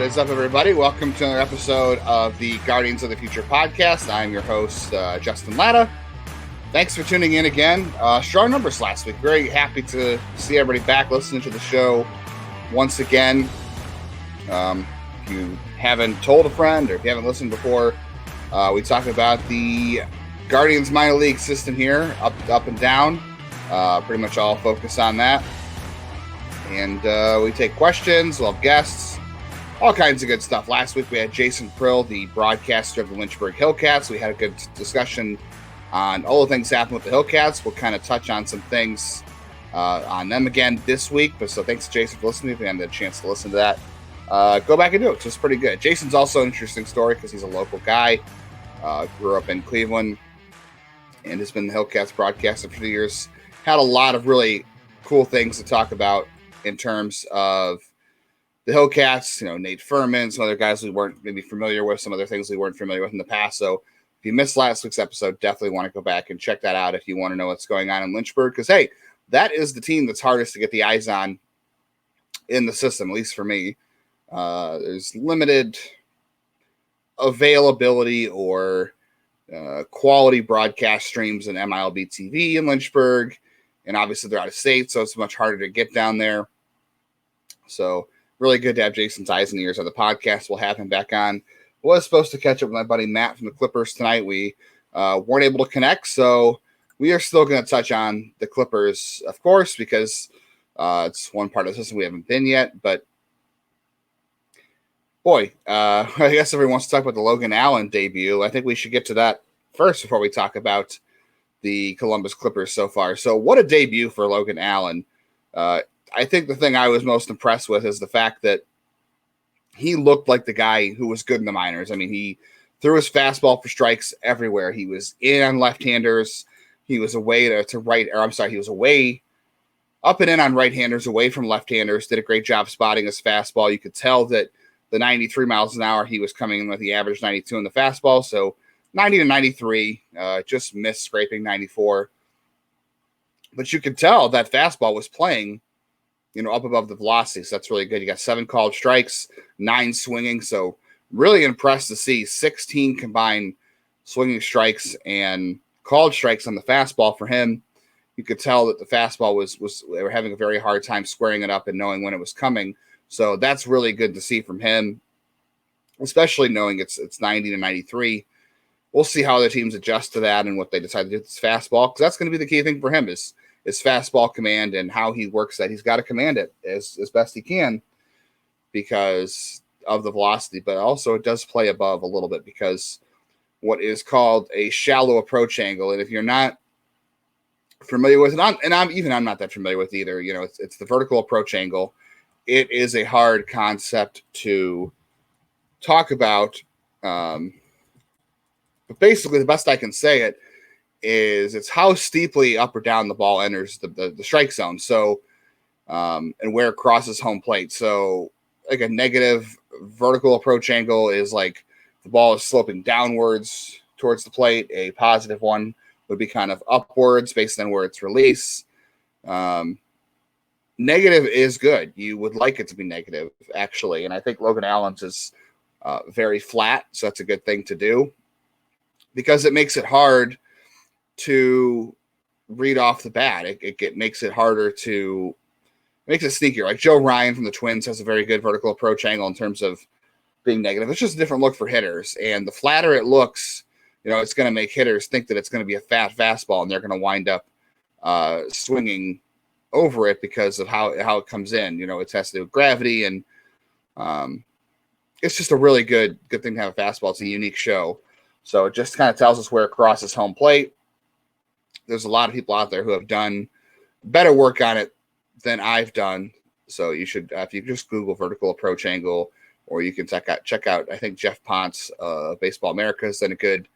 What is up, everybody? Welcome to another episode of the Guardians of the Future podcast. I'm your host, Justin Latta. Thanks for tuning in again. Strong numbers last week. Very happy to see everybody back listening to the show once again. If you haven't told a friend or if you haven't listened before, we talk about the Guardians minor league system here, up and down. Pretty much all focus on that. And we take questions, we'll have guests, all kinds of good stuff. Last week we had Jason Prill, the broadcaster of the Lynchburg Hillcats. We had a good discussion on all the things happening with the Hillcats. We'll kind of touch on some things on them again this week. But so thanks to Jason for listening. If you haven't had a chance to listen to that, go back and do it. It's pretty good. Jason's also an interesting story because he's a local guy. Grew up in Cleveland and has been the Hillcats broadcaster for 2 years. Had a lot of really cool things to talk about in terms of the Hillcats, Nate Furman, some other guys we weren't maybe familiar with, some other things we weren't familiar with in the past. So if you missed last week's episode, definitely want to go back and check that out if you want to know what's going on in Lynchburg. Because, hey, that is the team that's hardest to get the eyes on in the system, at least for me. There's limited availability or quality broadcast streams in MILB TV in Lynchburg. And obviously they're out of state, so it's much harder to get down there. So really good to have Jason's eyes and ears on the podcast. We'll have him back on. Was supposed to catch up with my buddy Matt from the Clippers tonight. We weren't able to connect, so we are still going to touch on the Clippers, of course, because it's one part of the system we haven't been yet. But, boy, I guess everyone wants to talk about the Logan Allen debut. I think we should get to that first before we talk about the Columbus Clippers so far. So what a debut for Logan Allen. I think the thing I was most impressed with is the fact that he looked like the guy who was good in the minors. I mean, he threw his fastball for strikes everywhere. He was in on left-handers. He was away he was away up and in on right-handers, away from left-handers. Did a great job spotting his fastball. You could tell that the 93 miles an hour he was coming in with, the average 92 in the fastball. So 90 to 93, just missed scraping 94. But you could tell that fastball was playing, up above the velocity. So that's really good. You got 7 called strikes, 9 swinging. So really impressed to see 16 combined swinging strikes and called strikes on the fastball for him. You could tell that the fastball was they were having a very hard time squaring it up and knowing when it was coming. So that's really good to see from him, especially knowing it's 90 to 93. We'll see how other teams adjust to that and what they decide to do with this fastball, because that's going to be the key thing for him is fastball command and how he works that. He's got to command it as best he can because of the velocity, but also it does play above a little bit because what is called a shallow approach angle. And if you're not familiar with it, I'm not that familiar with either. It's the vertical approach angle. It is a hard concept to talk about. But basically, the best I can say it is it's how steeply up or down the ball enters the strike zone. So, and where it crosses home plate. So, like a negative vertical approach angle is like the ball is sloping downwards towards the plate. A positive one would be kind of upwards based on where it's released. Negative is good. You would like it to be negative, actually. And I think Logan Allen's is very flat, so that's a good thing to do, because it makes it hard to read off the bat. It makes it harder to makes it sneakier. Like Joe Ryan from the Twins has a very good vertical approach angle in terms of being negative. It's just a different look for hitters. And the flatter it looks, it's going to make hitters think that it's going to be a fat fastball, and they're going to wind up swinging over it because of how it comes in. It has to do with gravity, and it's just a really good thing to have a fastball. It's a unique show. So it just kind of tells us where it crosses home plate. There's a lot of people out there who have done better work on it than I've done. So you should, if you just Google vertical approach angle, or you can check out, I think Jeff Ponce, Baseball America, has done a good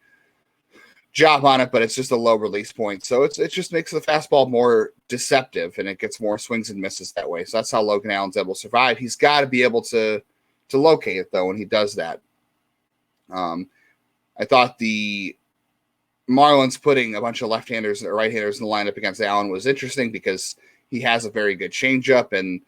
job on it, but it's just a low release point. So it just makes the fastball more deceptive, and it gets more swings and misses that way. So that's how Logan Allen's able to survive. He's got to be able to locate it, though, when he does that. I thought the Marlins putting a bunch of left-handers or right-handers in the lineup against Allen was interesting because he has a very good changeup, and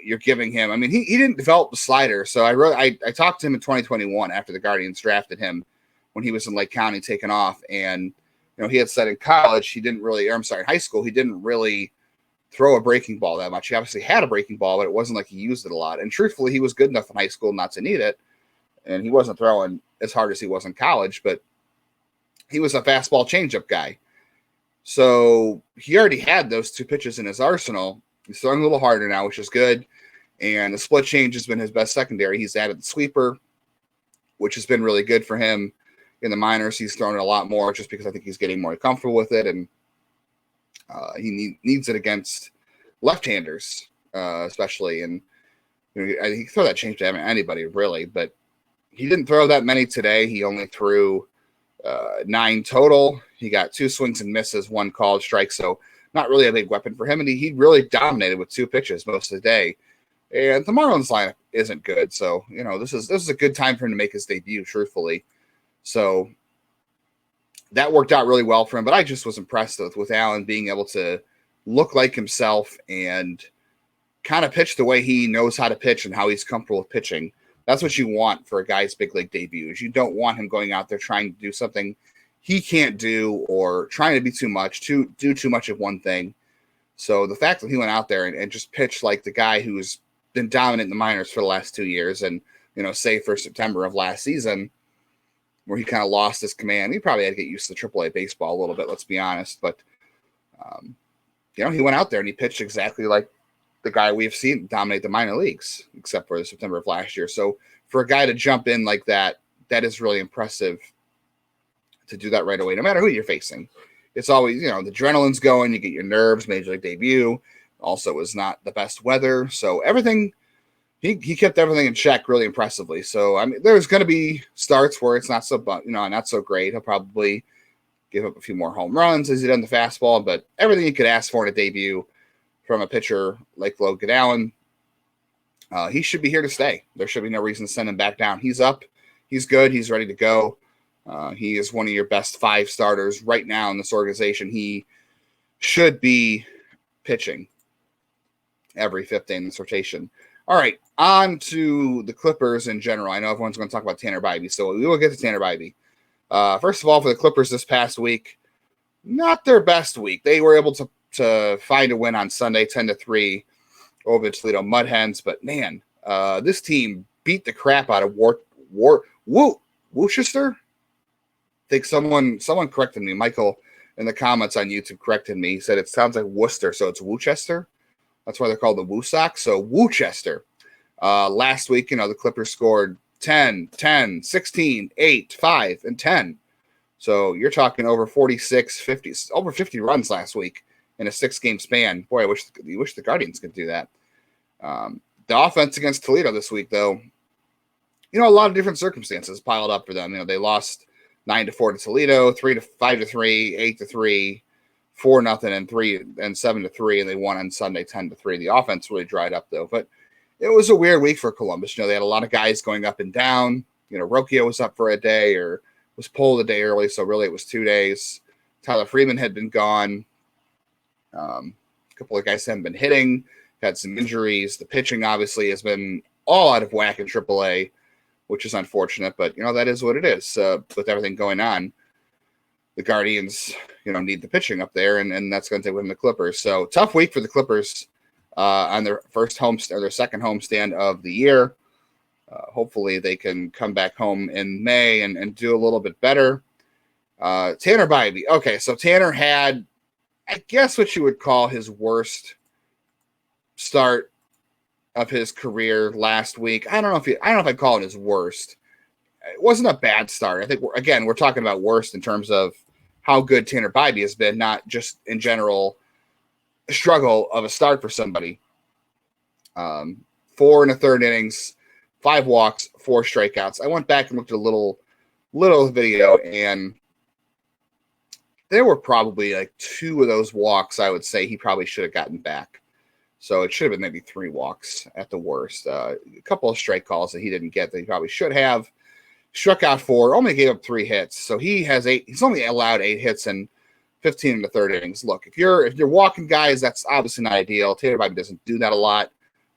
you're giving him. I mean, he didn't develop the slider, so I talked to him in 2021 after the Guardians drafted him when he was in Lake County taking off, and he had said in college he didn't really, or I'm sorry, in high school he didn't really throw a breaking ball that much. He obviously had a breaking ball, but it wasn't like he used it a lot. And truthfully, he was good enough in high school not to need it, and he wasn't throwing as hard as he was in college, but he was a fastball changeup guy. So he already had those two pitches in his arsenal. He's throwing a little harder now, which is good. And the split change has been his best secondary. He's added the sweeper, which has been really good for him. In the minors, he's thrown it a lot more just because I think he's getting more comfortable with it. And he needs it against left-handers, especially. And he can throw that change to anybody, really. But he didn't throw that many today. He only threw 9 total. He got 2 swings and misses, 1 called strike. So not really a big weapon for him. And he really dominated with 2 pitches most of the day. And the Marlins lineup isn't good. So, this is a good time for him to make his debut, truthfully. So that worked out really well for him. But I just was impressed with Allen being able to look like himself and kind of pitch the way he knows how to pitch and how he's comfortable with pitching. That's what you want for a guy's big league debut. Is you don't want him going out there trying to do something he can't do or trying to be too much, do too much of one thing. So the fact that he went out there and just pitched like the guy who's been dominant in the minors for the last 2 years and, say for September of last season, where he kind of lost his command. He probably had to get used to AAA baseball a little bit, let's be honest. But, he went out there and he pitched exactly like the guy we've seen dominate the minor leagues, except for the September of last year. So for a guy to jump in like that, that is really impressive to do that right away, no matter who you're facing. It's always, the adrenaline's going, you get your nerves, major league debut. Also was not the best weather. So everything, he kept everything in check really impressively. So, I mean, there's going to be starts where it's not so, not so great. He'll probably give up a few more home runs as he done the fastball, but everything you could ask for in a debut from a pitcher like Logan Allen, he should be here to stay. There should be no reason to send him back down. He's up. He's good. He's ready to go. He is one of your best 5 starters right now in this organization. He should be pitching every 5th day in this rotation. All right, on to the Clippers in general. I know everyone's going to talk about Tanner Bibee, so we will get to Tanner Bibee. First of all, for the Clippers this past week, not their best week. They were able to find a win on Sunday, 10-3 over the Toledo Mud Hens. But, man, this team beat the crap out of Worcester. I think someone corrected me. Michael in the comments on YouTube corrected me. He said it sounds like Worcester, so it's Worcester. That's why they're called the Woo Sox. So Worcester. Last week, the Clippers scored 10, 10, 16, 8, 5, and 10. So you're talking over 46, 50, over 50 runs last week in a 6-game span. Boy, I wish the Guardians could do that. The offense against Toledo this week, though, a lot of different circumstances piled up for them. They lost 9-4 to Toledo, 5-3, 8-3. 4-0 and 7-3, and they won on Sunday 10-3. The offense really dried up though, but it was a weird week for Columbus. They had a lot of guys going up and down. Rocchio was up for a day or was pulled a day early, so really it was 2 days. Tyler Freeman had been gone. A couple of guys haven't been hitting, had some injuries. The pitching obviously has been all out of whack in AAA, which is unfortunate, but that is what it is with everything going on. The Guardians, need the pitching up there, and that's going to take with the Clippers. So tough week for the Clippers on their first their second homestand of the year. Hopefully they can come back home in May and do a little bit better. Tanner Bibee. Okay, so Tanner had, I guess, what you would call his worst start of his career last week. I don't know if I'd call it his worst. It wasn't a bad start. I think we're talking about worst in terms of how good Tanner Bibee has been, not just in general struggle of a start for somebody. 4 1/3 innings, 5 walks, 4 strikeouts. I went back and looked at a little video, and there were probably like 2 of those walks I would say he probably should have gotten back. So it should have been maybe 3 walks at the worst. A couple of strike calls that he didn't get that he probably should have. Struck out 4, only gave up 3 hits. So he has 8. He's only allowed 8 hits in 15 1/3 innings. Look, if you're walking guys, that's obviously not ideal. Tanner Bibee doesn't do that a lot.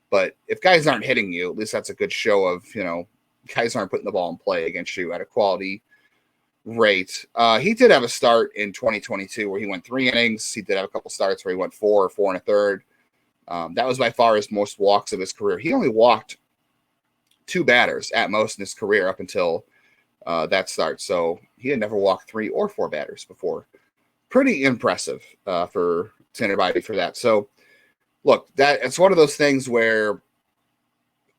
But if guys aren't hitting you, at least that's a good show of, guys aren't putting the ball in play against you at a quality rate. He did have a start in 2022 where he went 3 innings. He did have a couple starts where he went 4 and a third. That was by far his most walks of his career. He only walked 2 batters at most in his career up until that start. So he had never walked 3 or 4 batters before. Pretty impressive for Tanner Bibee for that. So, look, it's one of those things where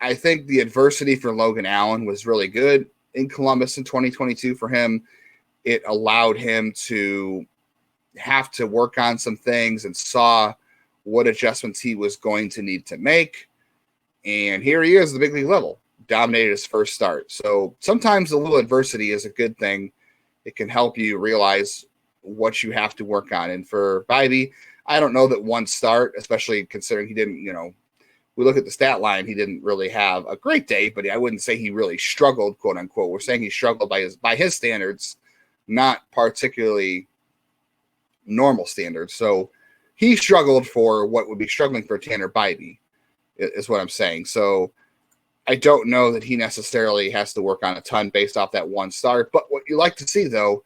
I think the adversity for Logan Allen was really good in Columbus in 2022 for him. It allowed him to have to work on some things and saw what adjustments he was going to need to make. And here he is at the big league level, dominated his first start. So sometimes a little adversity is a good thing. It can help you realize what you have to work on. And for Bibee, I don't know that one start, especially considering he didn't, we look at the stat line, he didn't really have a great day, but I wouldn't say he really struggled, quote unquote. We're saying he struggled by his standards, not particularly normal standards. So he struggled for what would be struggling for Tanner Bibee, is what I'm saying. So I don't know that he necessarily has to work on a ton based off that one start. But what you like to see, though,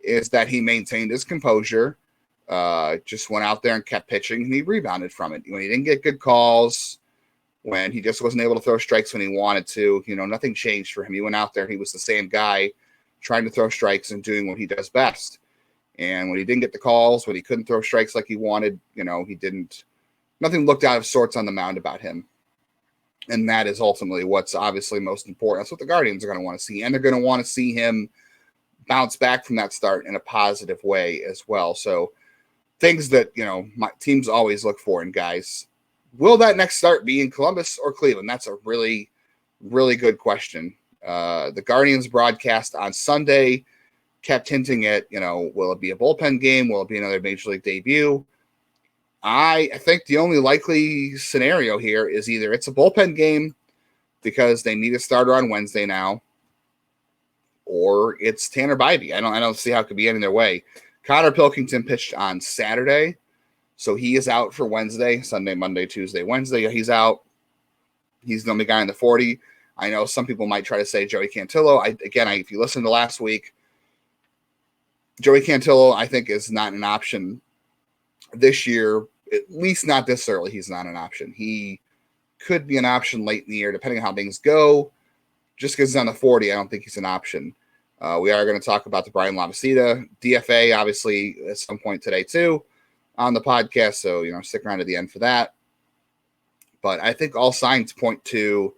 is that he maintained his composure, just went out there and kept pitching, and he rebounded from it. When he didn't get good calls, when he just wasn't able to throw strikes when he wanted to, nothing changed for him. He went out there, he was the same guy trying to throw strikes and doing what he does best. And when he didn't get the calls, when he couldn't throw strikes like he wanted, nothing looked out of sorts on the mound about him. And that is ultimately what's obviously most important. That's what the Guardians are going to want to see. And they're going to want to see him bounce back from that start in a positive way as well. So things that, my teams always look for in guys. Will that next start be in Columbus or Cleveland? That's a really, really good question. The Guardians broadcast on Sunday kept hinting at, will it be a bullpen game? Will it be another major league debut? I think the only likely scenario here is either it's a bullpen game because they need a starter on Wednesday now, or it's Tanner Bibee. I don't see how it could be any other way. Connor Pilkington pitched on Saturday, so he is out for Wednesday, Sunday, Monday, Tuesday, Wednesday. He's out. He's the only guy in the 40. I know some people might try to say Joey Cantillo. If you listen to last week, Joey Cantillo, I think, is not an option this year, at least not this early. He's not an option. He could be an option late in the year, depending on how things go. Just because he's on the 40, I don't think he's an option. We are going to talk about the Bryan Lavastida DFA, obviously, at some point today, too, on the podcast. So, stick around to the end for that. But I think all signs point to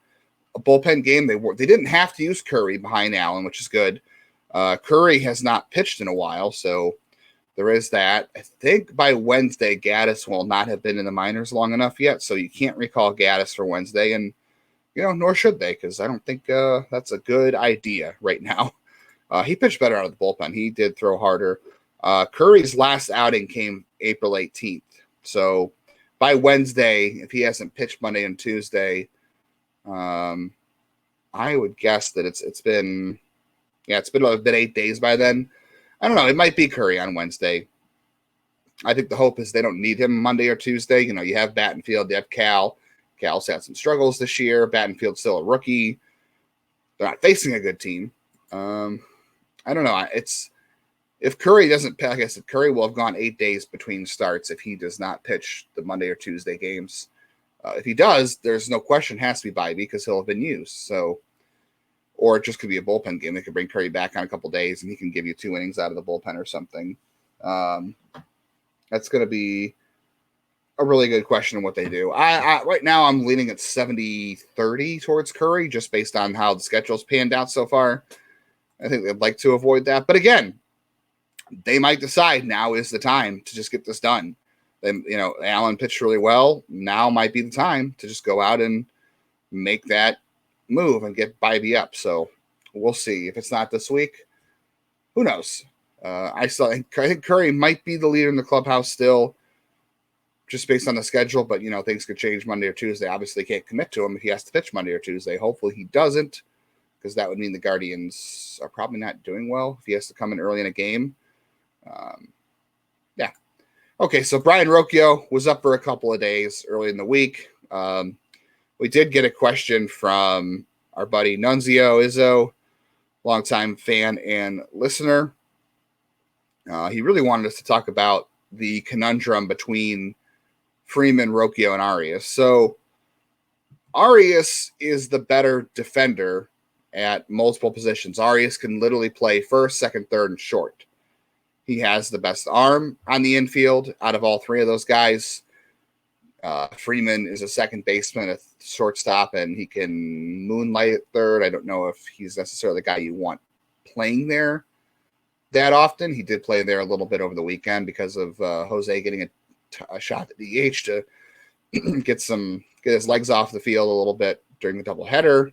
a bullpen game. They didn't have to use Curry behind Allen, which is good. Curry has not pitched in a while, so there is that. I think by Wednesday, Gaddis will not have been in the minors long enough yet, so you can't recall Gaddis for Wednesday, and nor should they, because I don't think that's a good idea right now. He pitched better out of the bullpen. He did throw harder. Curry's last outing came April 18th, so by Wednesday, if he hasn't pitched Monday and Tuesday, I would guess that it's been 8 days by then. I don't know. It might be Curry on Wednesday. I think the hope is they don't need him Monday or Tuesday. You have Battenfield, you have Cal. Cal's had some struggles this year. Battenfield's still a rookie. They're not facing a good team. I don't know. If Curry doesn't, like I said, Curry will have gone 8 days between starts if he does not pitch the Monday or Tuesday games. If he does, there's no question has to be Bibee because he'll have been used. So, or it just could be a bullpen game. They could bring Curry back on a couple days and he can give you 2 innings out of the bullpen or something. That's going to be a really good question of what they do. I right now I'm leaning at 70-30 towards Curry just based on how the schedule's panned out so far. I think they'd like to avoid that. But again, they might decide now is the time to just get this done. Then, Allen pitched really well. Now might be the time to just go out and make that move and get Bibee up. So we'll see. If it's not this week, who knows? I think Curry might be the leader in the clubhouse still, just based on the schedule. But things could change Monday or Tuesday. Obviously, can't commit to him if he has to pitch Monday or Tuesday. Hopefully, he doesn't, because that would mean the Guardians are probably not doing well if he has to come in early in a game. Yeah. Okay, so Brayan Rocchio was up for a couple of days early in the week. We did get a question from our buddy Nunzio Izzo, longtime fan and listener. He really wanted us to talk about the conundrum between Freeman, Rocchio, and Arias. So Arias is the better defender at multiple positions. Arias can literally play first, second, third, and short. He has the best arm on the infield out of all three of those guys. Freeman is a second baseman, a shortstop, and he can moonlight at third. I don't know if he's necessarily the guy you want playing there that often. He did play there a little bit over the weekend because of Jose getting a shot at DH to get his legs off the field a little bit during the doubleheader.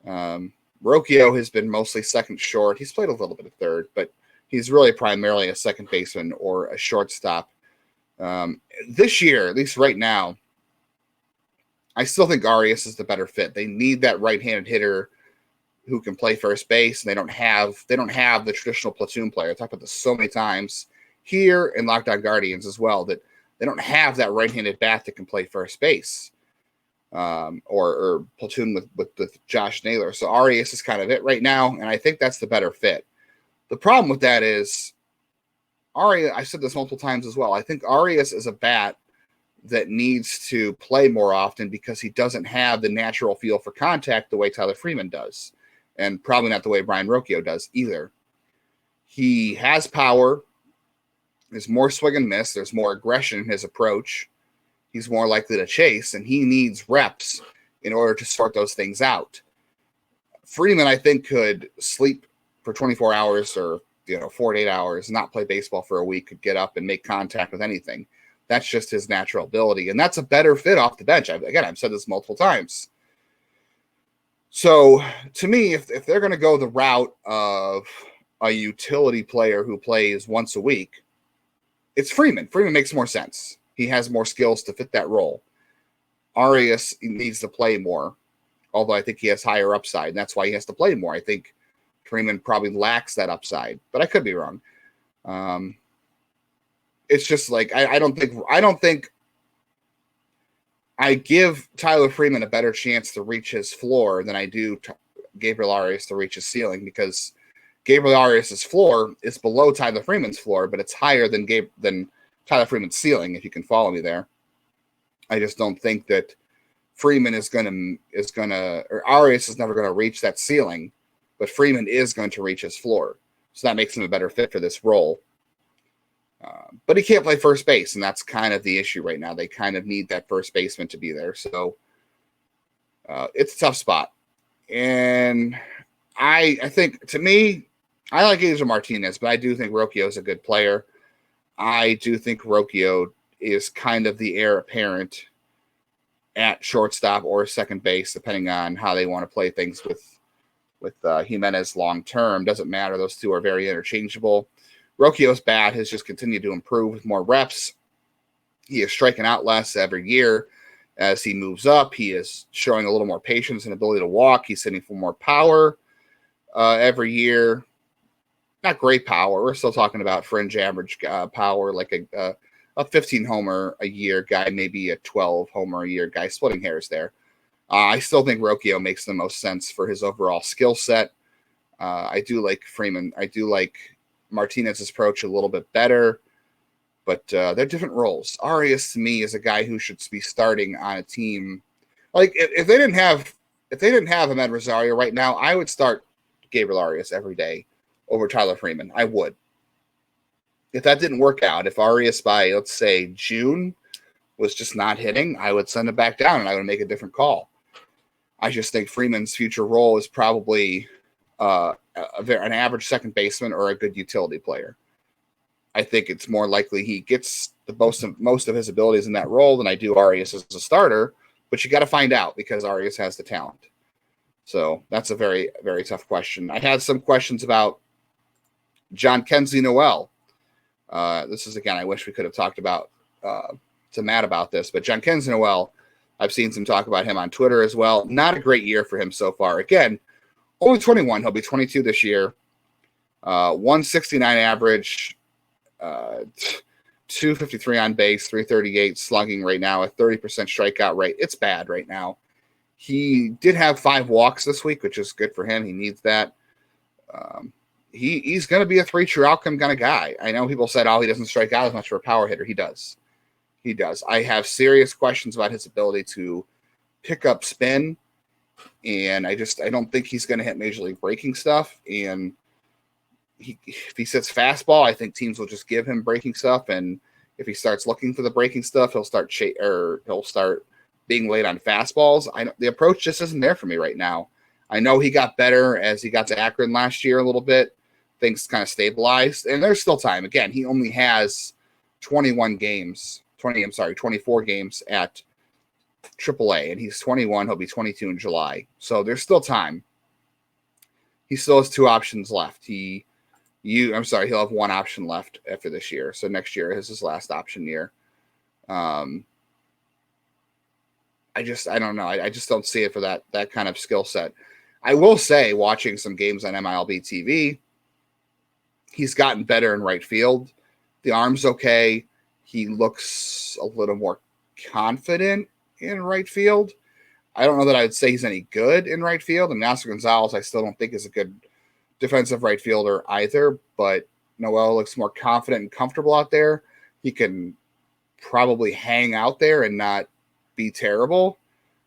Rocchio has been mostly second short. He's played a little bit of third, but he's really primarily a second baseman or a shortstop. This year, at least right now, I still think Arias is the better fit. They need that right-handed hitter who can play first base, and they don't have the traditional platoon player. I talked about this so many times here in Locked On Guardians as well, that they don't have that right-handed bat that can play first base, or platoon with Josh Naylor. So Arias is kind of it right now, and I think that's the better fit. The problem with that is Arias, I said this multiple times as well, I think Arias is a bat that needs to play more often because he doesn't have the natural feel for contact the way Tyler Freeman does, and probably not the way Brayan Rocchio does either. He has power. There's more swing and miss. There's more aggression in his approach. He's more likely to chase, and he needs reps in order to sort those things out. Freeman, I think, could sleep for 24 hours or 4 to 8 hours, not play baseball for a week, could get up and make contact with anything. That's just his natural ability, and that's a better fit off the bench. I've said this multiple times. So, to me, if they're going to go the route of a utility player who plays once a week, it's Freeman. Freeman makes more sense. He has more skills to fit that role. Arias needs to play more, although I think he has higher upside, and that's why he has to play more. I think Freeman probably lacks that upside, but I could be wrong. It's just like I don't think I give Tyler Freeman a better chance to reach his floor than I do Gabriel Arias to reach his ceiling, because Gabriel Arias' floor is below Tyler Freeman's floor, but it's higher than Tyler Freeman's ceiling, if you can follow me there. I just don't think that Freeman is gonna or Arias is never gonna reach that ceiling, but Freeman is going to reach his floor. So that makes him a better fit for this role. But he can't play first base, and that's kind of the issue right now. They kind of need that first baseman to be there. So it's a tough spot. And I think, to me, I like Angel Martinez, but I do think Rocchio is a good player. I do think Rocchio is kind of the heir apparent at shortstop or second base, depending on how they want to play things with Jimenez long term. Doesn't matter. Those two are very interchangeable. Rocchio's bat has just continued to improve with more reps. He is striking out less every year as he moves up. He is showing a little more patience and ability to walk. He's hitting for more power every year. Not great power. We're still talking about fringe average power, like a 15 homer a year guy, maybe a 12 homer a year guy, splitting hairs there. I still think Rocchio makes the most sense for his overall skill set. I do like Freeman. I do like Martinez's approach a little bit better, but they're different roles. Arias, to me, is a guy who should be starting on a team. Like if they didn't have Ahmed Rosario right now, I would start Gabriel Arias every day over Tyler Freeman. I would. If that didn't work out, if Arias by, let's say, June was just not hitting, I would send it back down and I would make a different call. I just think Freeman's future role is probably an average second baseman or a good utility player. I think it's more likely he gets the most of his abilities in that role than I do Arias as a starter, but you got to find out because Arias has the talent. So that's a very, very tough question. I had some questions about Jhonkensy Noel. This is, again, I wish we could have talked about to Matt about this, but Jhonkensy Noel, I've seen some talk about him on Twitter as well. Not a great year for him so far. Again, only 21. He'll be 22 this year. 169 average, 253 on base, 338 slugging right now, a 30% strikeout rate. It's bad right now. He did have 5 walks this week, which is good for him. He needs that. He's going to be a 3 true outcome kind of guy. I know people said, oh, he doesn't strike out as much for a power hitter. He does. He does. I have serious questions about his ability to pick up spin, and I don't think he's going to hit major league breaking stuff. And if he sits fastball, I think teams will just give him breaking stuff. And if he starts looking for the breaking stuff, he'll start being late on fastballs. The approach just isn't there for me right now. I know he got better as he got to Akron last year a little bit. Things kind of stabilized, and there's still time. Again, he only has 24 games at AAA, and he's 21. He'll be 22 in July. So there's still time. He still has 2 options left. He'll have 1 option left after this year. So next year is his last option year. I don't know. I just don't see it for that kind of skill set. I will say, watching some games on MLB TV, he's gotten better in right field. The arm's okay. He looks a little more confident in right field. I don't know that I would say he's any good in right field. And Nasser Gonzalez, I still don't think is a good defensive right fielder either. But Noel looks more confident and comfortable out there. He can probably hang out there and not be terrible.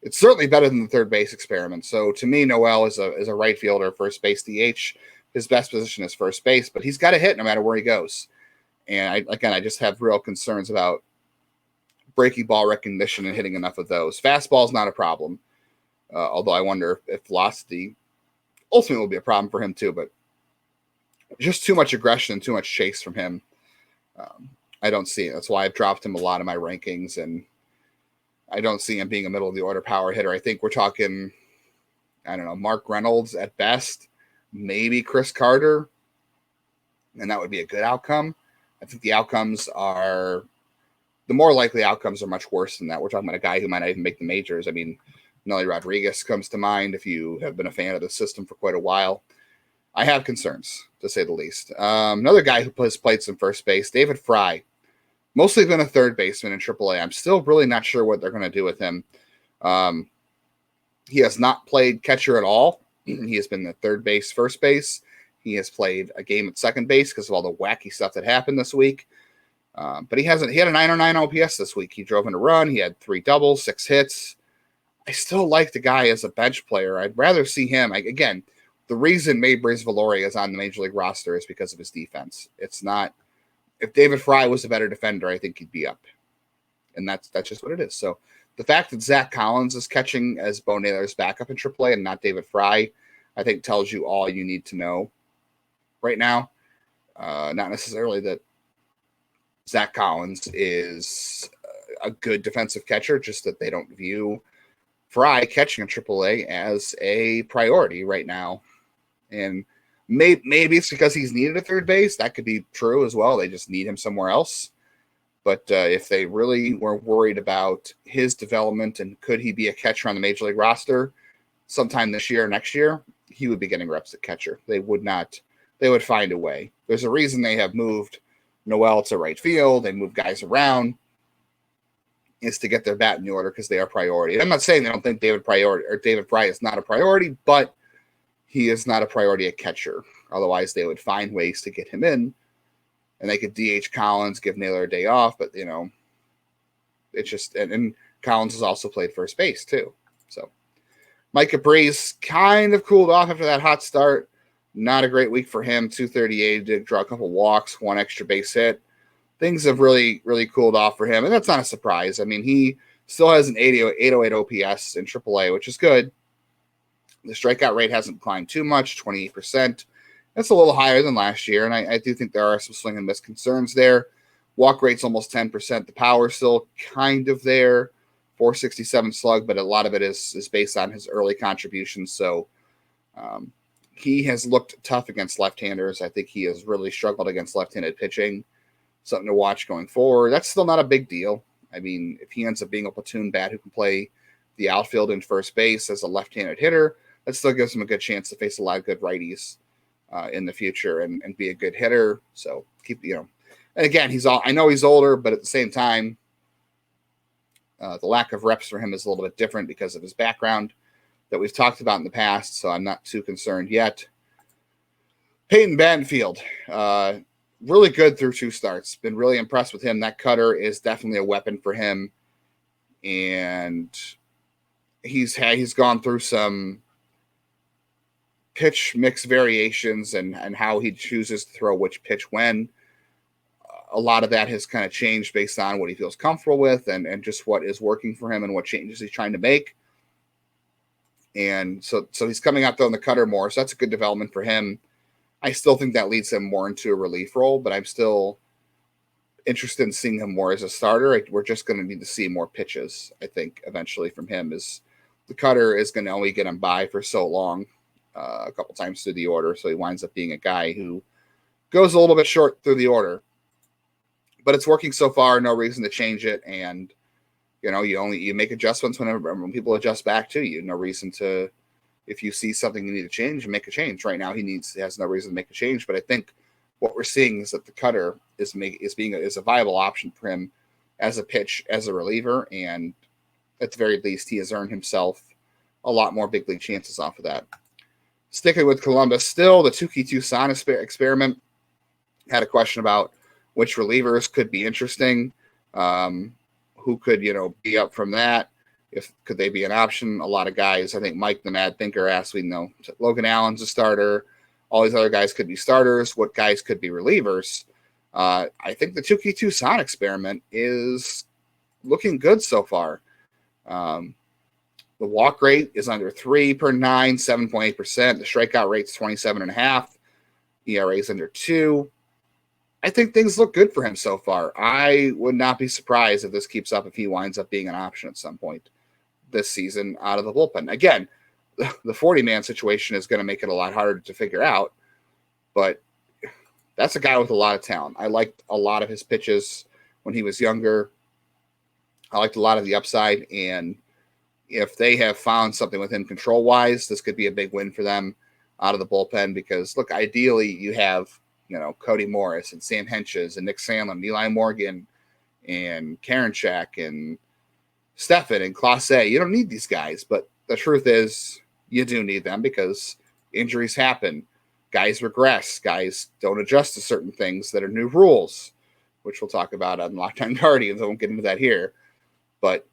It's certainly better than the third base experiment. So to me, Noel is a right fielder, first base DH. His best position is first base, but he's got to hit no matter where he goes. And I just have real concerns about breaking ball recognition and hitting enough of those. Fastball is not a problem, although I wonder if velocity ultimately will be a problem for him too. But just too much aggression and too much chase from him. I don't see it. That's why I've dropped him a lot in my rankings, and I don't see him being a middle of the order power hitter. I think we're talking, Mark Reynolds at best, maybe Chris Carter, and that would be a good outcome. I think the more likely outcomes are much worse than that. We're talking about a guy who might not even make the majors. I mean, Nelly Rodriguez comes to mind if you have been a fan of the system for quite a while. I have concerns, to say the least. Another guy who has played some first base, David Fry. Mostly been a third baseman in AAA. I'm still really not sure what they're going to do with him. He has not played catcher at all. He has been the third base, first base. He has played a game at second base because of all the wacky stuff that happened this week. But he had a 909 OPS this week. He drove in a run. He had 3 doubles, 6 hits. I still like the guy as a bench player. I'd rather see him. Again, the reason Maybreeze Valori is on the Major League roster is because of his defense. It's not. If David Fry was a better defender, I think he'd be up. And that's just what it is. So the fact that Zach Collins is catching as Bo Naylor's backup in AAA and not David Fry, I think tells you all you need to know right now. Not necessarily that Zach Collins is a good defensive catcher, just that they don't view Fry catching in AAA as a priority right now. And maybe it's because he's needed at third base. That could be true as well. They just need him somewhere else. But if they really were worried about his development and could he be a catcher on the Major League roster sometime this year or next year, he would be getting reps at catcher. They would not. They would find a way. There's a reason they have moved Noel to right field. They move guys around is to get their bat in the order because they are priority. And I'm not saying they don't think David Fry is not a priority, but he is not a priority at catcher. Otherwise, they would find ways to get him in, and they could DH Collins, give Naylor a day off. But it's just and Collins has also played first base too. So Micah Pries kind of cooled off after that hot start. Not a great week for him. 238, did draw a couple walks, 1 extra base hit. Things have really, really cooled off for him, and that's not a surprise. I mean, he still has an 808 OPS in AAA, which is good. The strikeout rate hasn't climbed too much, 28%. That's a little higher than last year, and I do think there are some swing and miss concerns there. Walk rate's almost 10%. The power's still kind of there, 467 slug, but a lot of it is based on his early contributions. So he has looked tough against left-handers. I think he has really struggled against left-handed pitching. Something to watch going forward. That's still not a big deal. I mean, if he ends up being a platoon bat who can play the outfield and first base as a left-handed hitter, that still gives him a good chance to face a lot of good righties in the future and be a good hitter. So keep, and again, I know he's older, but at the same time, The lack of reps for him is a little bit different because of his background that we've talked about in the past, so I'm not too concerned yet. Peyton Banfield, really good through 2 starts. Been really impressed with him. That cutter is definitely a weapon for him, and he's gone through some pitch mix variations and how he chooses to throw which pitch when. A lot of that has kind of changed based on what he feels comfortable with and just what is working for him and what changes he's trying to make. And so he's coming out throwing the cutter more. So that's a good development for him. I still think that leads him more into a relief role, but I'm still interested in seeing him more as a starter. We're just going to need to see more pitches, I think, eventually from him. Is the cutter is going to only get him by for so long, a couple times through the order. So he winds up being a guy who goes a little bit short through the order. But it's working so far, no reason to change it. And, you make adjustments when people adjust back to you. No reason to, if you see something you need to change, make a change. Right now he has no reason to make a change. But I think what we're seeing is that the cutter is a viable option for him as a pitch, as a reliever. And at the very least, he has earned himself a lot more big league chances off of that. Sticking with Columbus, still the Touki Toussaint experiment. Had a question about which relievers could be interesting, who could, be up from that. Could they be an option? A lot of guys, I think Mike the Mad Thinker asked, Logan Allen's a starter. All these other guys could be starters. What guys could be relievers? I think the Touki Toussaint experiment is looking good so far. The walk rate is under 3 per 9, 7.8%. The strikeout rate's 27.5. ERA is under 2. I think things look good for him so far. I would not be surprised if this keeps up, if he winds up being an option at some point this season out of the bullpen. Again, the 40-man situation is going to make it a lot harder to figure out, but that's a guy with a lot of talent. I liked a lot of his pitches when he was younger. I liked a lot of the upside, and if they have found something with him control-wise, this could be a big win for them out of the bullpen because, look, ideally you have Cody Morris and Sam Henches and Nick Sandlin, Eli Morgan and Karinchak and Stefan and Clase. You don't need these guys, but the truth is you do need them because injuries happen. Guys regress. Guys don't adjust to certain things that are new rules, which we'll talk about on Lockdown Guardians. I won't get into that here. But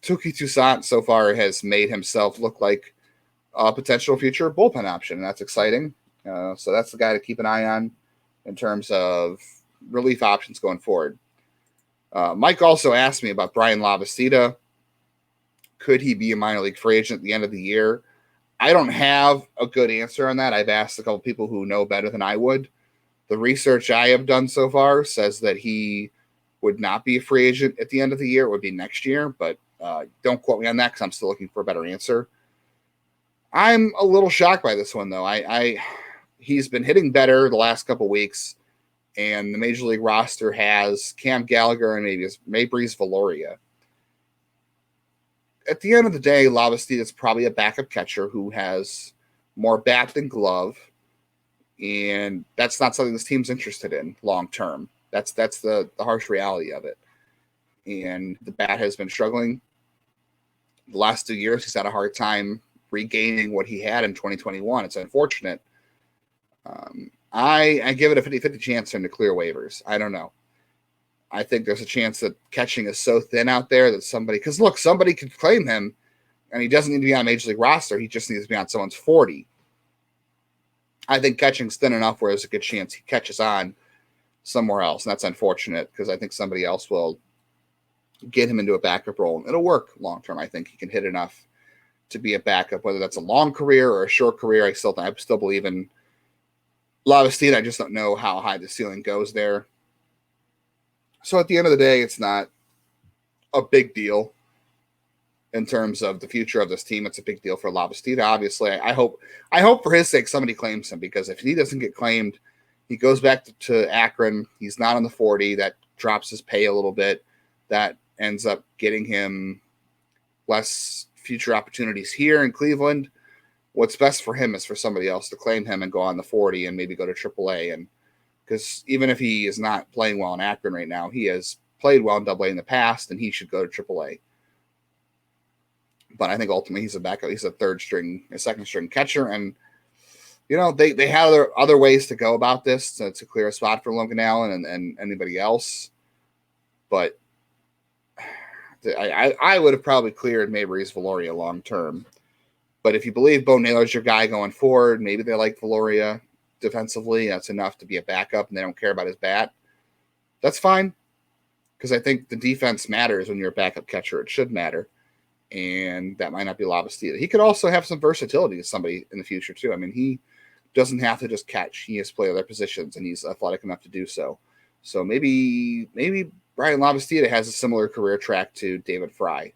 Touki Toussaint so far has made himself look like a potential future bullpen option, and that's exciting. So that's the guy to keep an eye on in terms of relief options going forward. Mike also asked me about Bryan Lavastida. Could he be a minor league free agent at the end of the year? I don't have a good answer on that. I've asked a couple people who know better than I would. The research I have done so far says that he would not be a free agent at the end of the year. It would be next year, but don't quote me on that because I'm still looking for a better answer. I'm a little shocked by this one, though. He's been hitting better the last couple weeks, and the Major League roster has Cam Gallagher and Maybreeze Valoria. At the end of the day, Lavastida is probably a backup catcher who has more bat than glove, and that's not something this team's interested in long term. That's the harsh reality of it. And the bat has been struggling. The last 2 years, he's had a hard time regaining what he had in 2021. It's unfortunate. I give it a 50-50 chance for him to clear waivers. I don't know. I think there's a chance that catching is so thin out there that somebody could claim him, and he doesn't need to be on a Major League roster. He just needs to be on someone's 40. I think catching's thin enough where there's a good chance he catches on somewhere else, and that's unfortunate because I think somebody else will get him into a backup role. It'll work long term. I think he can hit enough to be a backup, whether that's a long career or a short career. I still believe in Lavastida. I just don't know how high the ceiling goes there. So at the end of the day, it's not a big deal in terms of the future of this team. It's a big deal for Lavastida. Obviously, I hope for his sake somebody claims him, because if he doesn't get claimed, he goes back to Akron. He's not on the 40. That drops his pay a little bit. That ends up getting him less future opportunities here in Cleveland. What's best for him is for somebody else to claim him and go on the 40 and maybe go to AAA. And because even if he is not playing well in Akron right now, he has played well in AA in the past, and he should go to AAA. But I think ultimately he's a backup. He's a second string catcher, and they have other ways to go about this to clear a spot for Logan Allen and anybody else. But I would have probably cleared Mabrys Valoria long term. But if you believe Bo Naylor's your guy going forward, maybe they like Valoria defensively. That's enough to be a backup, and they don't care about his bat. That's fine, because I think the defense matters when you're a backup catcher. It should matter, and that might not be Lavastida. He could also have some versatility as somebody in the future too. I mean, he doesn't have to just catch. He has to play other positions, and he's athletic enough to do so. So maybe Bryan Lavastida has a similar career track to David Fry,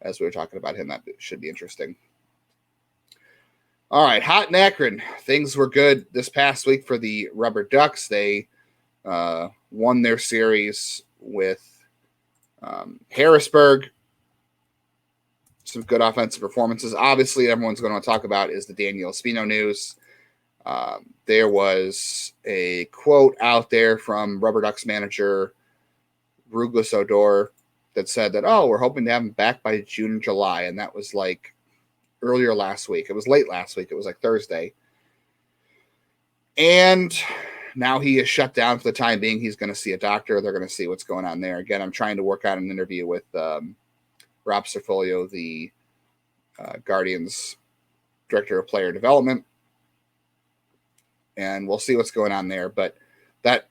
as we were talking about him. That should be interesting. All right, hot in Akron. Things were good this past week for the Rubber Ducks. They won their series with Harrisburg. Some good offensive performances. Obviously, everyone's going to talk about is the Daniel Espino news. There was a quote out there from Rubber Ducks manager Ruglis Odor that said that, we're hoping to have him back by June or July. And that was like earlier last week. It was late last week. It was like Thursday. And now he is shut down for the time being. He's going to see a doctor. They're going to see what's going on there. Again, I'm trying to work out an interview with Rob Cerfolio, the Guardians Director of Player Development. And we'll see what's going on there. But that,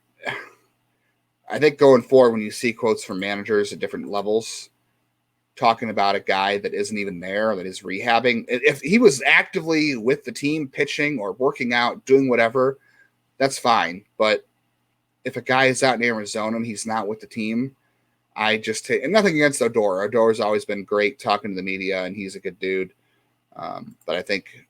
I think going forward, when you see quotes from managers at different levels talking about a guy that isn't even there, that is rehabbing, if he was actively with the team pitching or working out, doing whatever, that's fine. But if a guy is out in Arizona and he's not with the team, I just take, and nothing against Odor. Odor's always been great talking to the media, and he's a good dude. But I think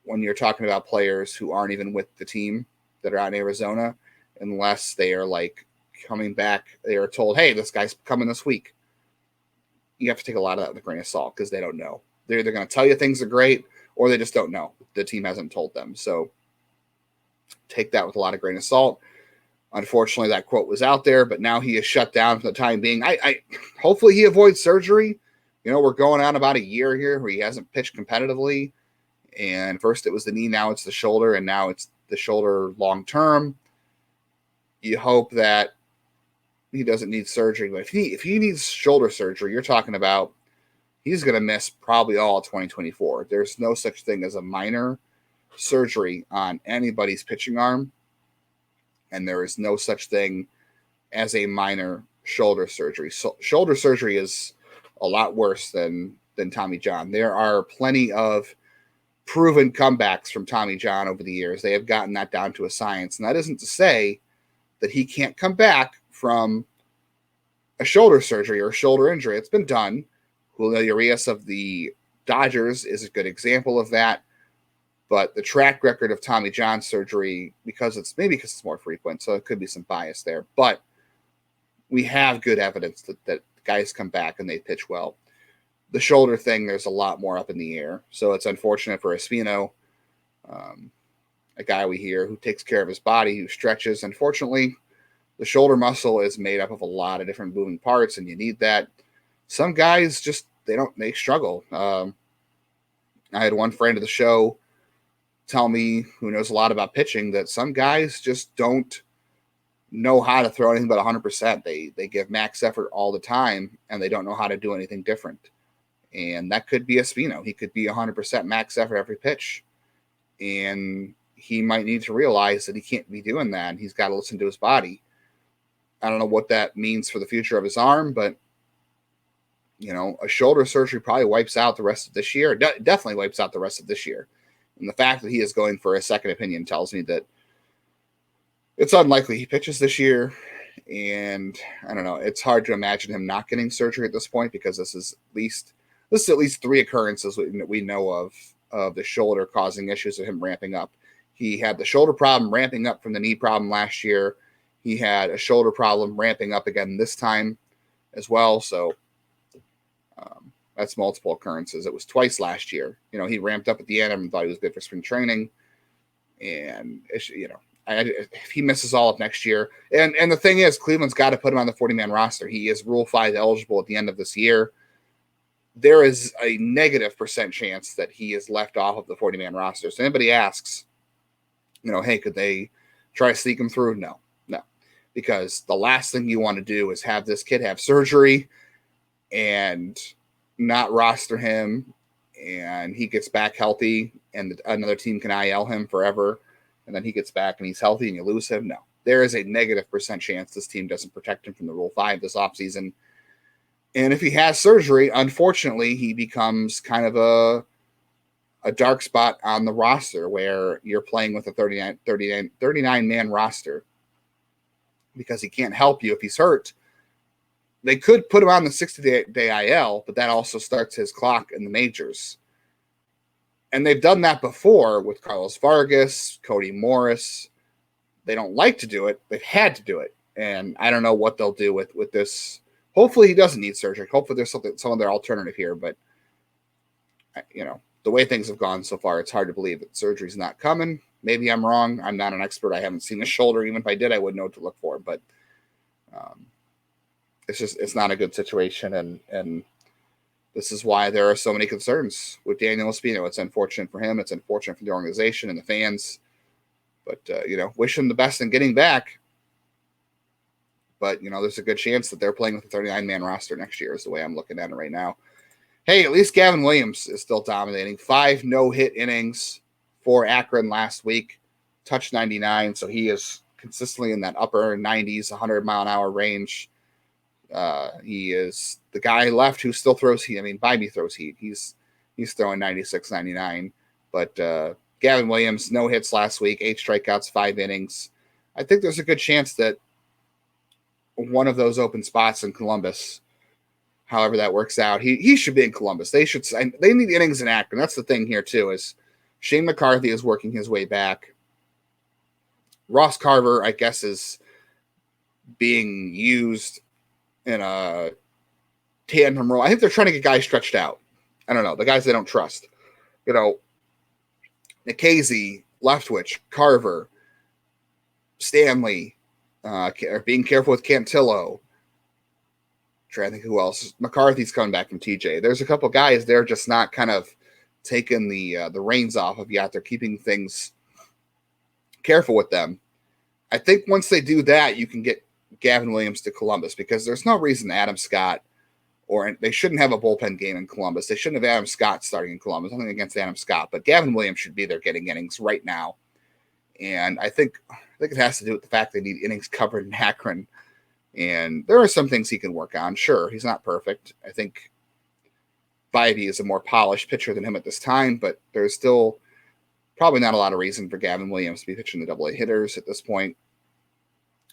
when you're talking about players who aren't even with the team that are out in Arizona, unless they are like coming back, they are told, hey, this guy's coming this week. You have to take a lot of that with a grain of salt because they don't know. They're either going to tell you things are great or they just don't know. The team hasn't told them. So take that with a lot of grain of salt. Unfortunately, that quote was out there, but now he is shut down for the time being. I hopefully he avoids surgery. We're going on about a year here where he hasn't pitched competitively. And first it was the knee, now it's the shoulder, and now it's the shoulder long term. You hope that he doesn't need surgery, but if he needs shoulder surgery, you're talking about he's going to miss probably all of 2024. There's no such thing as a minor surgery on anybody's pitching arm, and there is no such thing as a minor shoulder surgery. So shoulder surgery is a lot worse than Tommy John. There are plenty of proven comebacks from Tommy John over the years. They have gotten that down to a science, and that isn't to say that he can't come back from a shoulder surgery or a shoulder injury. It's been done. Julio Urias of the Dodgers is a good example of that. But the track record of Tommy John surgery, because it's more frequent, so it could be some bias there. But we have good evidence that guys come back and they pitch well. The shoulder thing, there's a lot more up in the air. So it's unfortunate for Espino, a guy we hear who takes care of his body, who stretches. Unfortunately, the shoulder muscle is made up of a lot of different moving parts, and you need that. Some guys just, they struggle. I had one friend of the show tell me, who knows a lot about pitching, that some guys just don't know how to throw anything but 100%. They give max effort all the time, and they don't know how to do anything different. And that could be Espino. He could be 100% max effort every pitch. And he might need to realize that he can't be doing that, and he's got to listen to his body. I don't know what that means for the future of his arm, but, a shoulder surgery probably wipes out the rest of this year. Definitely wipes out the rest of this year. And the fact that he is going for a second opinion tells me that it's unlikely he pitches this year. And I don't know. It's hard to imagine him not getting surgery at this point, because this is at least 3 occurrences we know of the shoulder causing issues of him ramping up. He had the shoulder problem ramping up from the knee problem last year. He had a shoulder problem ramping up again this time as well. So that's multiple occurrences. It was twice last year. He ramped up at the end and thought he was good for spring training. And, if he misses all of next year, and the thing is, Cleveland's got to put him on the 40-man roster. He is Rule 5 eligible at the end of this year. There is a negative % chance that he is left off of the 40-man roster. So anybody asks, hey, could they try to sneak him through? No. Because the last thing you want to do is have this kid have surgery and not roster him, and he gets back healthy, and another team can IL him forever, and then he gets back and he's healthy and you lose him. No. There is a negative % chance this team doesn't protect him from the Rule 5 this offseason. And if he has surgery, unfortunately, he becomes kind of a dark spot on the roster where you're playing with a 39-man roster because he can't help you if he's hurt. They could put him on the 60-day IL, but that also starts his clock in the majors. And they've done that before with Carlos Vargas, Cody Morris. They don't like to do it. They've had to do it. And I don't know what they'll do with this. Hopefully he doesn't need surgery. Hopefully there's some other alternative here. But, the way things have gone so far, it's hard to believe that surgery's not coming. Maybe I'm wrong. I'm not an expert. I haven't seen the shoulder. Even if I did, I wouldn't know what to look for. But it's not a good situation. And this is why there are so many concerns with Daniel Espino. It's unfortunate for him. It's unfortunate for the organization and the fans. But, wish him the best in getting back. But, there's a good chance that they're playing with a 39-man roster next year is the way I'm looking at it right now. Hey, at least Gavin Williams is still dominating. 5 no-hit innings for Akron last week. Touched 99, so he is consistently in that upper 90s, 100-mile-an-hour range. He is the guy left who still throws heat. I mean, Bibee throws heat. He's throwing 96, 99. But Gavin Williams, no hits last week, 8 strikeouts, 5 innings. I think there's a good chance that one of those open spots in Columbus, however that works out, he should be in Columbus. They need innings in Akron. That's the thing here too, is Shane McCarthy is working his way back. Ross Carver, I guess, is being used in a tandem role. I think they're trying to get guys stretched out. I don't know. The guys they don't trust. Nikhazy, Leftwich, Carver, Stanley, being careful with Cantillo. Trying to think who else. McCarthy's coming back from TJ. There's a couple guys they're just not kind of taking the reins off of yet. They're keeping things careful with them. I think once they do that, you can get Gavin Williams to Columbus, because there's no reason Adam Scott, or they shouldn't have a bullpen game in Columbus. They shouldn't have Adam Scott starting in Columbus. Nothing against Adam Scott, but Gavin Williams should be there getting innings right now. And I think it has to do with the fact they need innings covered in Akron. And there are some things he can work on. Sure, he's not perfect. I think Bibee is a more polished pitcher than him at this time, but there's still probably not a lot of reason for Gavin Williams to be pitching the AA hitters at this point.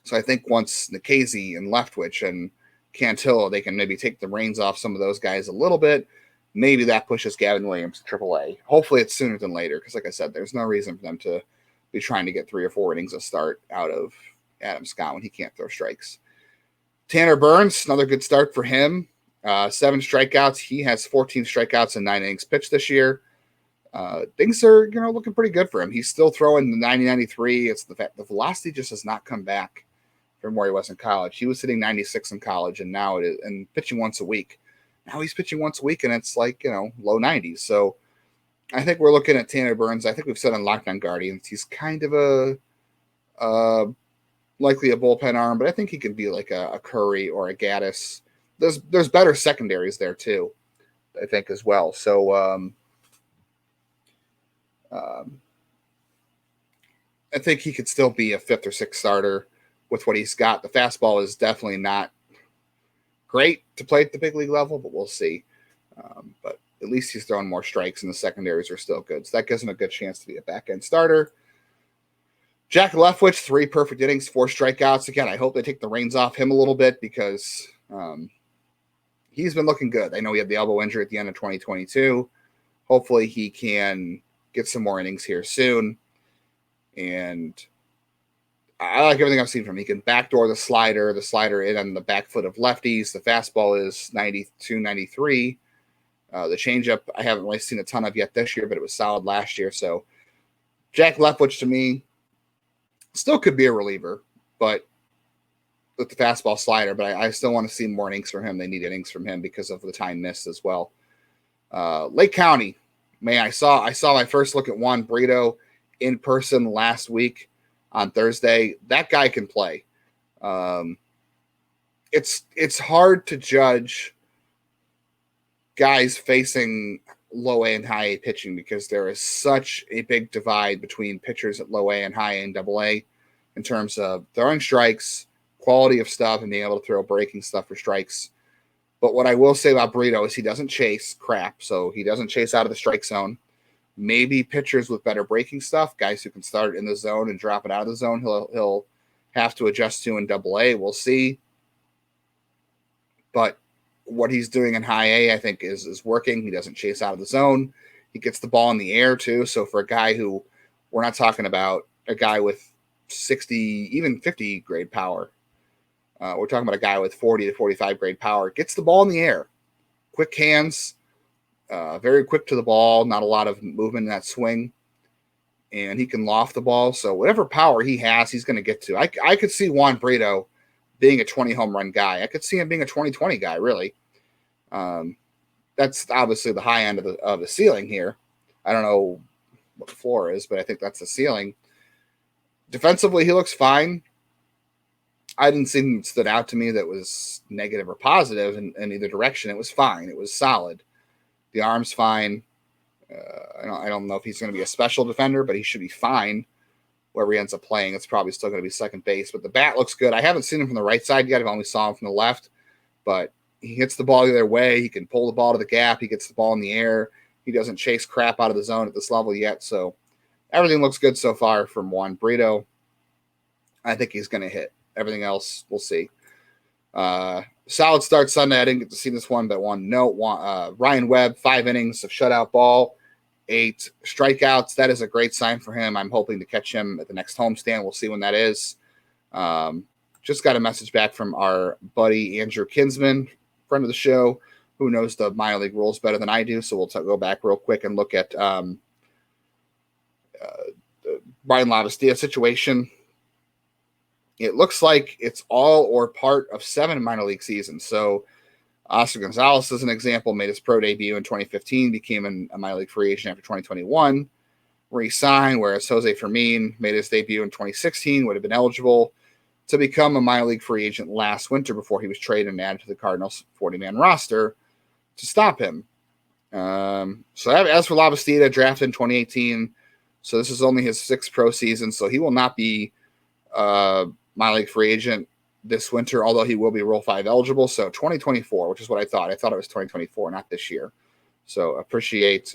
So I think once Nikhazy and Leftwich and Cantillo, they can maybe take the reins off some of those guys a little bit. Maybe that pushes Gavin Williams to AAA. Hopefully it's sooner than later, because like I said, there's no reason for them to be trying to get 3 or 4 innings of start out of Adam Scott when he can't throw strikes. Tanner Burns, another good start for him. 7 strikeouts. He has 14 strikeouts and 9 innings pitched this year. Things are looking pretty good for him. He's still throwing the 90-93. It's the fact the velocity just has not come back from where he was in college. He was hitting 96 in college, and now it is, and pitching once a week. Now he's pitching once a week, and it's like low 90s. So I think we're looking at Tanner Burns. I think we've said on Locked On Guardians he's kind of a likely a bullpen arm, but I think he can be like a Curry or a Gaddis. There's better secondaries there too, I think, as well. So I think he could still be a 5th or 6th starter with what he's got. The fastball is definitely not great to play at the big league level, but we'll see. But at least he's throwing more strikes, and the secondaries are still good. So that gives him a good chance to be a back-end starter. Jack Leftwich, 3 perfect innings, 4 strikeouts. Again, I hope they take the reins off him a little bit, because he's been looking good. I know he had the elbow injury at the end of 2022. Hopefully he can get some more innings here soon. And I like everything I've seen from him. He can backdoor the slider in on the back foot of lefties. The fastball is 92, 93. The changeup I haven't really seen a ton of yet this year, but it was solid last year. So Jack Leftwich, to me, Still could be a reliever, but with the fastball slider, but I still want to see more innings from him. They need innings from him because of the time missed as well. Lake County, man, I saw my first look at Juan Brito in person last week on Thursday. That guy can play. It's hard to judge guys facing low A and high A pitching because there is such a big divide between pitchers at low A and high A and double A in terms of throwing strikes, quality of stuff, and being able to throw breaking stuff for strikes. But what I will say about Brito is he doesn't chase crap, so he doesn't chase out of the strike zone. Maybe pitchers with better breaking stuff, guys who can start in the zone and drop it out of the zone, he'll have to adjust to in double A. We'll see. But what he's doing in high A, I think, is working. He doesn't chase out of the zone. He gets the ball in the air, too. So for a guy who, we're not talking about a guy with 60, even 50 grade power. We're talking about a guy with 40 to 45 grade power. Gets the ball in the air. Quick hands, very quick to the ball, not a lot of movement in that swing. And he can loft the ball. So whatever power he has, he's going to get to. I could see Juan Brito being a 20 home run guy. I could see him being a 20-20 guy, really. That's obviously the high end of the ceiling here. I don't know what the floor is, but I think that's the ceiling. Defensively, he looks fine. I didn't see anything that stood out to me that was negative or positive in either direction. It was fine. It was solid. The arm's fine. I don't know if he's going to be a special defender, but he should be fine. Wherever he ends up playing, it's probably still going to be second base. But the bat looks good. I haven't seen him from the right side yet. I've only saw him from the left. But he hits the ball the other way. He can pull the ball to the gap. He gets the ball in the air. He doesn't chase crap out of the zone at this level yet. So everything looks good so far from Juan Brito. I think he's going to hit. Everything else, we'll see. Solid start Sunday. I didn't get to see this one, but one note. Ryan Webb, 5 innings of shutout ball, 8 strikeouts. That is a great sign for him. I'm hoping to catch him at the next homestand. We'll see when that is. Just got a message back from our buddy Andrew Kinsman, friend of the show, who knows the minor league rules better than I do. So we'll go back real quick and look at the Bryan Lavastida situation. It looks like it's all or part of 7 minor league seasons. So Oscar Gonzalez, as an example, made his pro debut in 2015, became a minor league free agent after 2021, re-signed, whereas Jose Fermin made his debut in 2016, would have been eligible to become a minor league free agent last winter before he was traded and added to the Cardinals' 40-man roster to stop him. So as for Lavastida, drafted in 2018, so this is only his 6th pro season, so he will not be minor league free agent this winter, although he will be Rule 5 eligible. So 2024, which is what I thought. I thought it was 2024, not this year. So appreciate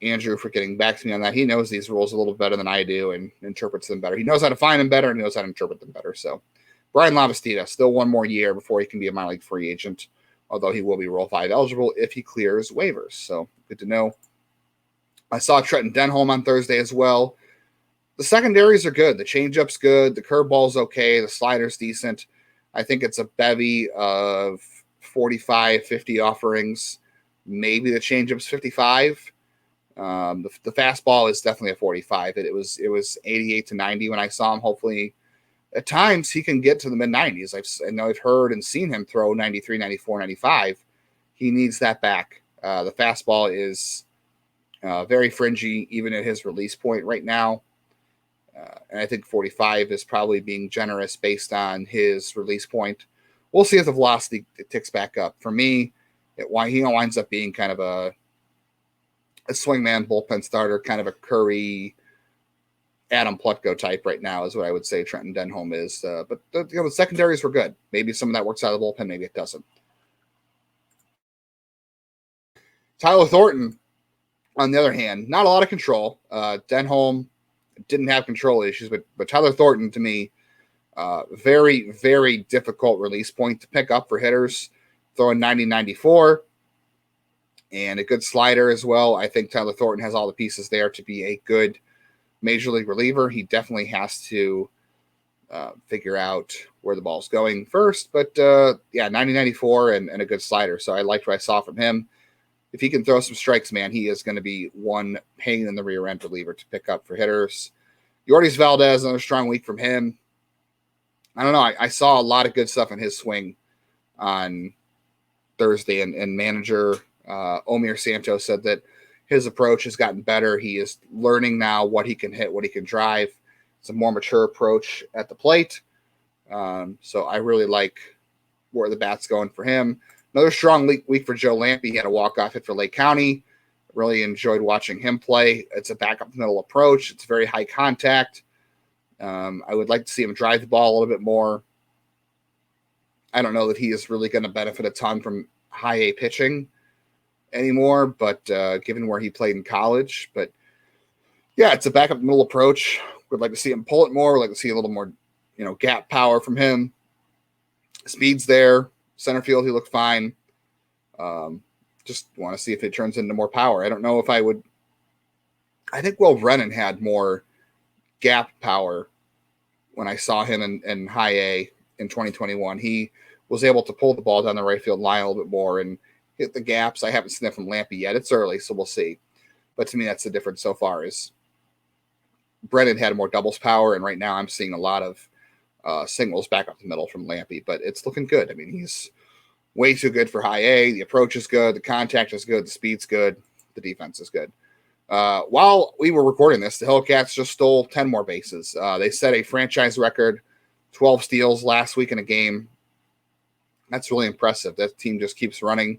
Andrew for getting back to me on that. He knows these rules a little better than I do and interprets them better. He knows how to find them better and he knows how to interpret them better. So Bryan Lavastida, still 1 more year before he can be a minor league free agent, although he will be Rule 5 eligible if he clears waivers. So good to know. I saw Trenton Denholm on Thursday as well. The secondaries are good. The changeup's good. The curveball's okay. The slider's decent. I think it's a bevy of 45, 50 offerings. Maybe the changeup's 55. The fastball is definitely a 45. It was 88 to 90 when I saw him. Hopefully, at times he can get to the mid-90s. I've heard and seen him throw 93, 94, 95. He needs that back. The fastball is very fringy, even at his release point right now. And I think 45 is probably being generous based on his release point. We'll see if the velocity ticks back up. For me, he winds up being kind of a swingman bullpen starter, kind of a Curry, Adam Plutko type right now is what I would say Trenton Denholm is. But the secondaries were good. Maybe some of that works out of the bullpen. Maybe it doesn't. Tyler Thornton, on the other hand, not a lot of control. Denholm didn't have control issues, but Tyler Thornton, to me, very, very difficult release point to pick up for hitters, throwing 90-94 and a good slider as well. I think Tyler Thornton has all the pieces there to be a good major league reliever. He definitely has to figure out where the ball's going first, but 90-94 and a good slider. So I liked what I saw from him. If he can throw some strikes, man, he is going to be one pain in the rear end reliever to pick up for hitters. Yordis Valdez, another strong week from him. I don't know. I saw a lot of good stuff in his swing on Thursday, and manager Omir Santos said that his approach has gotten better. He is learning now what he can hit, what he can drive. It's a more mature approach at the plate. So I really like where the bat's going for him. Another strong week for Joe Lampe. He had a walk-off hit for Lake County. Really enjoyed watching him play. It's a back-up-the-middle approach. It's very high contact. I would like to see him drive the ball a little bit more. I don't know that he is really going to benefit a ton from high A pitching anymore, but given where he played in college. But yeah, it's a back-up-the-middle approach. Would like to see him pull it more. Would like to see a little more, gap power from him. Speed's there. Center field, he looked fine. Just want to see if it turns into more power. I don't know if I would. I think Will Brennan had more gap power when I saw him in high A in 2021. He was able to pull the ball down the right field line a little bit more and hit the gaps. I haven't seen it from Lampe yet. It's early, so we'll see. But to me, that's the difference so far is Brennan had more doubles power, and right now I'm seeing a lot of singles back up the middle from Lampe, but it's looking good. I mean, he's way too good for high A. The approach is good. The contact is good. The speed's good. The defense is good. While we were recording this, the Hellcats just stole 10 more bases. They set a franchise record, 12 steals last week in a game. That's really impressive. That team just keeps running.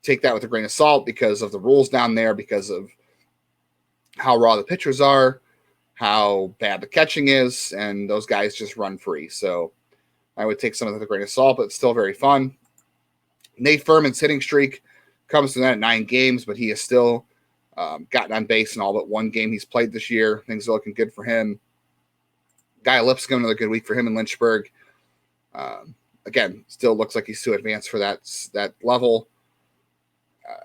Take that with a grain of salt because of the rules down there, because of how raw the pitchers are, how bad the catching is, and those guys just run free. So I would take some of that with a grain of salt, but it's still very fun. Nate Furman's hitting streak comes to that at 9 games, but he has still gotten on base in all but one game he's played this year. Things are looking good for him. Guy Lipscomb, another good week for him in Lynchburg. Again, still looks like he's too advanced for that level.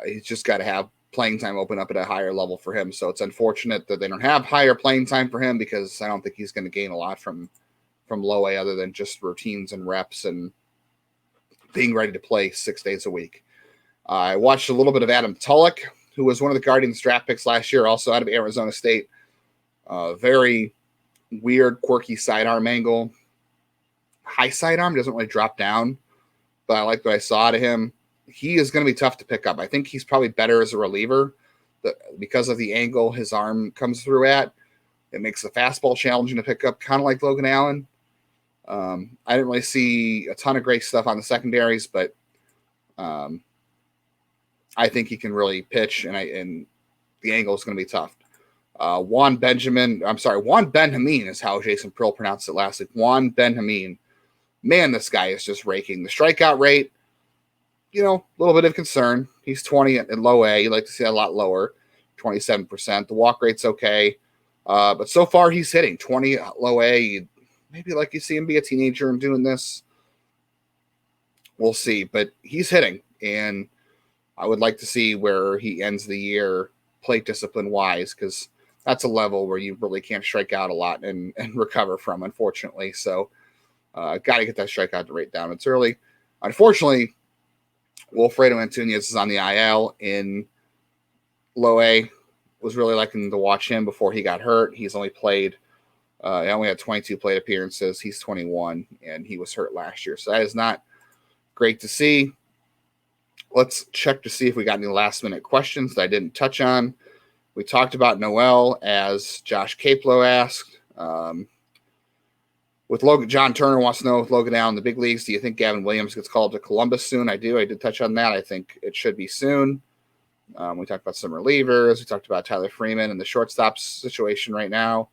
He's just got to have playing time open up at a higher level for him. So it's unfortunate that they don't have higher playing time for him, because I don't think he's going to gain a lot from low A other than just routines and reps and being ready to play 6 days a week. I watched a little bit of Adam Tulloch, who was one of the Guardians draft picks last year, also out of Arizona State. Very weird, quirky sidearm angle. High sidearm, doesn't really drop down, but I like what I saw out of him. He is going to be tough to pick up. I think he's probably better as a reliever because of the angle his arm comes through at. It makes the fastball challenging to pick up, kind of like Logan Allen. I didn't really see a ton of great stuff on the secondaries, but I think he can really pitch, and the angle is going to be tough. Juan Ben-Hameen is how Jason Prill pronounced it last week. Juan Ben-Hameen. Man, this guy is just raking. The strikeout rate, a little bit of concern. He's 20 in low A. You'd like to see that a lot lower, 27%. The walk rate's okay. But so far he's hitting 20 low A. Maybe like you see him be a teenager and doing this. We'll see. But he's hitting, and I would like to see where he ends the year plate discipline-wise, because that's a level where you really can't strike out a lot and recover from, unfortunately. So got to get that strikeout rate down. It's early. Unfortunately, Wilfredo Antunes is on the IL in low A. Was really liking to watch him before he got hurt. He's only played, he only had 22 plate appearances. He's 21, and he was hurt last year. So that is not great to see. Let's check to see if we got any last-minute questions that I didn't touch on. We talked about Noel, as Josh Capelo asked. With Logan, John Turner wants to know, with Logan Allen in the big leagues, do you think Gavin Williams gets called to Columbus soon? I do. I did touch on that. I think it should be soon. We talked about some relievers. We talked about Tyler Freeman and the shortstop situation right now.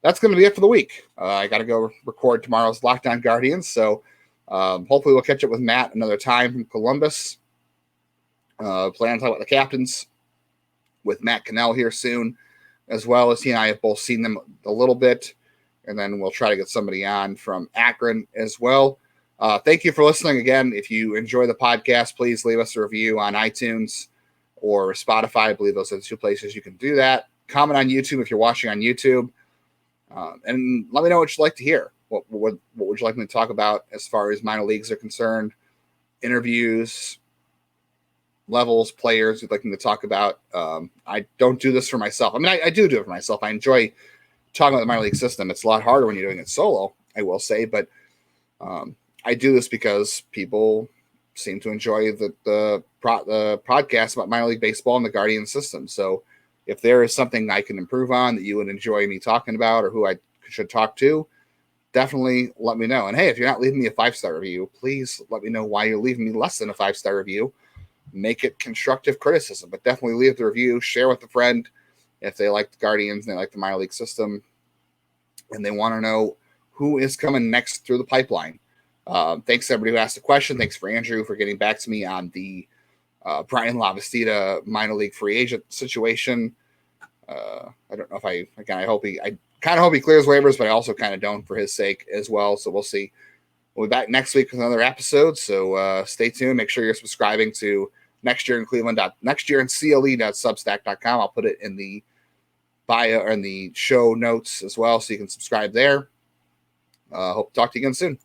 That's going to be it for the week. I got to go record tomorrow's Lockdown Guardians, so hopefully we'll catch up with Matt another time from Columbus. Plan to talk about the captains with Matt Cannell here soon, as well as he and I have both seen them a little bit, and then we'll try to get somebody on from Akron as well. Thank you for listening again. If you enjoy the podcast, please leave us a review on iTunes or Spotify. I believe those are the two places you can do that. Comment on YouTube if you're watching on YouTube, and let me know what you'd like to hear. What would you like me to talk about as far as minor leagues are concerned? Interviews, levels, players you'd like me to talk about. I don't do this for myself. I mean, I do it for myself. I enjoy talking about the minor league system. It's a lot harder when you're doing it solo, I will say, but I do this because people seem to enjoy the podcast about minor league baseball and the Guardian system. So if there is something I can improve on that you would enjoy me talking about or who I should talk to, definitely let me know. And hey, if you're not leaving me a 5-star review, please let me know why you're leaving me less than a 5-star review. Make it constructive criticism, but definitely leave the review, share with a friend if they like the Guardians and they like the minor league system and they want to know who is coming next through the pipeline. Thanks to everybody who asked the question. Thanks for Andrew for getting back to me on the Bryan Lavastida minor league free agent situation. I don't know if I kind of hope he clears waivers, but I also kind of don't for his sake as well. So we'll see. We'll be back next week with another episode. So stay tuned. Make sure you're subscribing to Next Year in CLE.substack.com. I'll put it in the bio or in the show notes as well, so you can subscribe there. Hope to talk to you again soon.